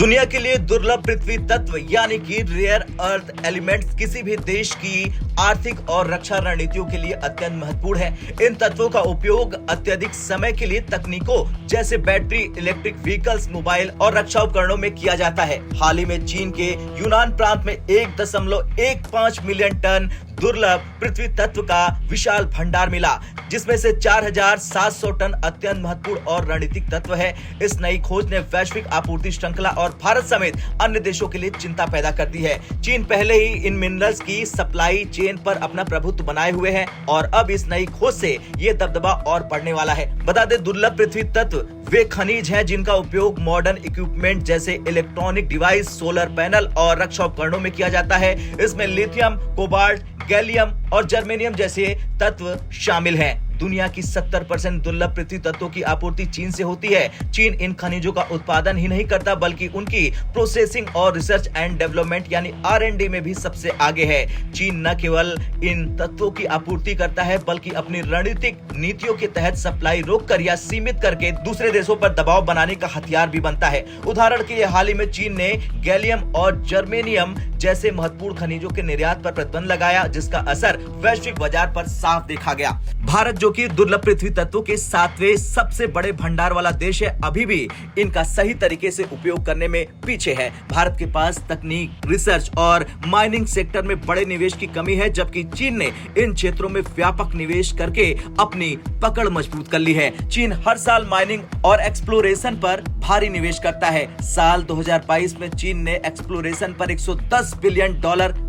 दुनिया के लिए दुर्लभ पृथ्वी तत्व यानी कि रेयर अर्थ एलिमेंट्स किसी भी देश की आर्थिक और रक्षा रणनीतियों के लिए अत्यंत महत्वपूर्ण है। इन तत्वों का उपयोग अत्यधिक समय के लिए तकनीकों जैसे बैटरी, इलेक्ट्रिक व्हीकल्स, मोबाइल और रक्षा उपकरणों में किया जाता है। हाल ही में चीन के यूनान प्रांत में 1.15 मिलियन टन दुर्लभ पृथ्वी तत्व का विशाल भंडार मिला, जिसमें से 4700 टन अत्यंत महत्वपूर्ण और रणनीतिक तत्व है। इस नई खोज ने वैश्विक आपूर्ति श्रृंखला और भारत समेत अन्य देशों के लिए चिंता पैदा कर दी है। चीन पहले ही इन मिनरल्स की सप्लाई चेन पर अपना प्रभुत्व बनाए हुए है और अब इस नई खोज से ये दबदबा और बढ़ने वाला है। बता दें, दुर्लभ पृथ्वी तत्व वे खनिज हैं जिनका उपयोग मॉडर्न इक्विपमेंट जैसे इलेक्ट्रॉनिक डिवाइस, सोलर पैनल और रक्षा उपकरणों में किया जाता है। इसमें लिथियम, कोबाल्ट, गैलियम और जर्मेनियम जैसे तत्व शामिल हैं। दुनिया की 70% दुर्लभ पृथ्वी तत्वों की आपूर्ति चीन से होती है। चीन इन खनिजों का उत्पादन ही नहीं करता बल्कि उनकी प्रोसेसिंग और रिसर्च एंड डेवलपमेंट यानी R&D में भी सबसे आगे है। चीन न केवल इन तत्वों की आपूर्ति करता है बल्कि अपनी रणनीतिक नीतियों के तहत सप्लाई रोककर या सीमित करके दूसरे देशों पर दबाव बनाने का हथियार भी बनता है। उदाहरण के लिए हाल ही में चीन ने गैलियम और जर्मेनियम जैसे महत्वपूर्ण खनिजों के निर्यात पर प्रतिबंध लगाया, जिसका असर वैश्विक बाजार पर साफ देखा गया। भारत जो कि दुर्लभ पृथ्वी तत्वों के 7वें सबसे बड़े भंडार वाला देश है, अभी भी इनका सही तरीके से उपयोग करने में पीछे है। भारत के पास तकनीक, रिसर्च और माइनिंग सेक्टर में बड़े निवेश की कमी है, जबकि चीन ने इन क्षेत्रों में व्यापक निवेश करके अपनी पकड़ मजबूत कर ली है। चीन हर साल माइनिंग और एक्सप्लोरेशन पर भारी निवेश करता है। साल 2022 में चीन ने एक्सप्लोरेशन पर $110 बिलियन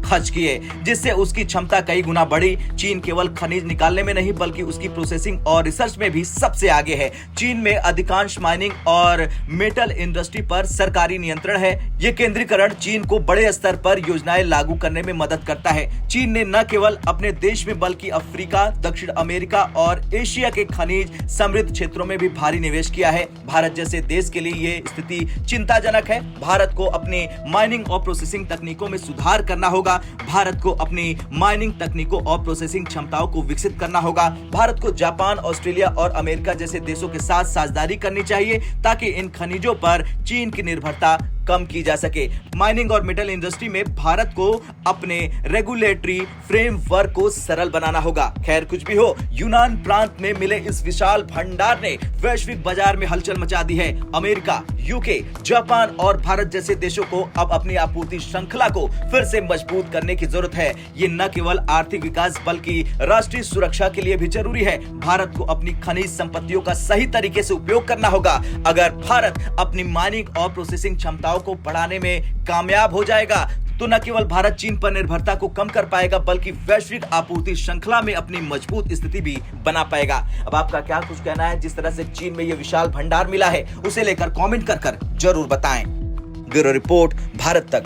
खर्च किए, जिससे उसकी क्षमता कई गुना बढ़ी। चीन केवल खनिज निकालने में नहीं बल्कि उसकी प्रोसेसिंग और रिसर्च में भी सबसे आगे है। चीन में अधिकांश माइनिंग और मेटल इंडस्ट्री पर सरकारी नियंत्रण है। ये केंद्रीकरण चीन को बड़े स्तर पर योजनाएं लागू करने में मदद करता है। चीन ने न केवल अपने देश में बल्कि अफ्रीका, दक्षिण अमेरिका और एशिया के खनिज समृद्ध क्षेत्रों में भी भारी निवेश किया है। भारत जैसे देश के लिए ये स्थिति चिंताजनक है। भारत को अपनी माइनिंग और प्रोसेसिंग तकनीकों में सुधार करना होगा। भारत को अपनी माइनिंग तकनीकों और प्रोसेसिंग क्षमताओं को विकसित करना होगा। भारत को जापान, ऑस्ट्रेलिया और अमेरिका जैसे देशों के साथ साझेदारी करनी चाहिए ताकि इन खनिजों पर चीन की निर्भरता कम की जा सके। माइनिंग और मेटल इंडस्ट्री में भारत को अपने रेगुलेटरी फ्रेमवर्क को सरल बनाना होगा। खैर, कुछ भी हो, यूनान प्रांत में मिले इस विशाल भंडार ने वैश्विक बाजार में हलचल मचा दी है। अमेरिका, यूके, जापान और भारत जैसे देशों को अब अपनी आपूर्ति श्रृंखला को फिर से मजबूत करने की जरूरत है। ये न केवल आर्थिक विकास बल्कि राष्ट्रीय सुरक्षा के लिए भी जरूरी है। भारत को अपनी खनिज संपत्तियों का सही तरीके से उपयोग करना होगा। अगर भारत अपनी माइनिंग और प्रोसेसिंग क्षमताओं को बढ़ाने में कामयाब हो जाएगा तो न केवल भारत चीन पर निर्भरता को कम कर पाएगा बल्कि वैश्विक आपूर्ति श्रृंखला में अपनी मजबूत स्थिति भी बना पाएगा। अब आपका क्या कुछ कहना है? जिस तरह से चीन में यह विशाल भंडार मिला है, उसे लेकर कमेंट कर जरूर बताएं। ब्यूरो रिपोर्ट, भारत तक।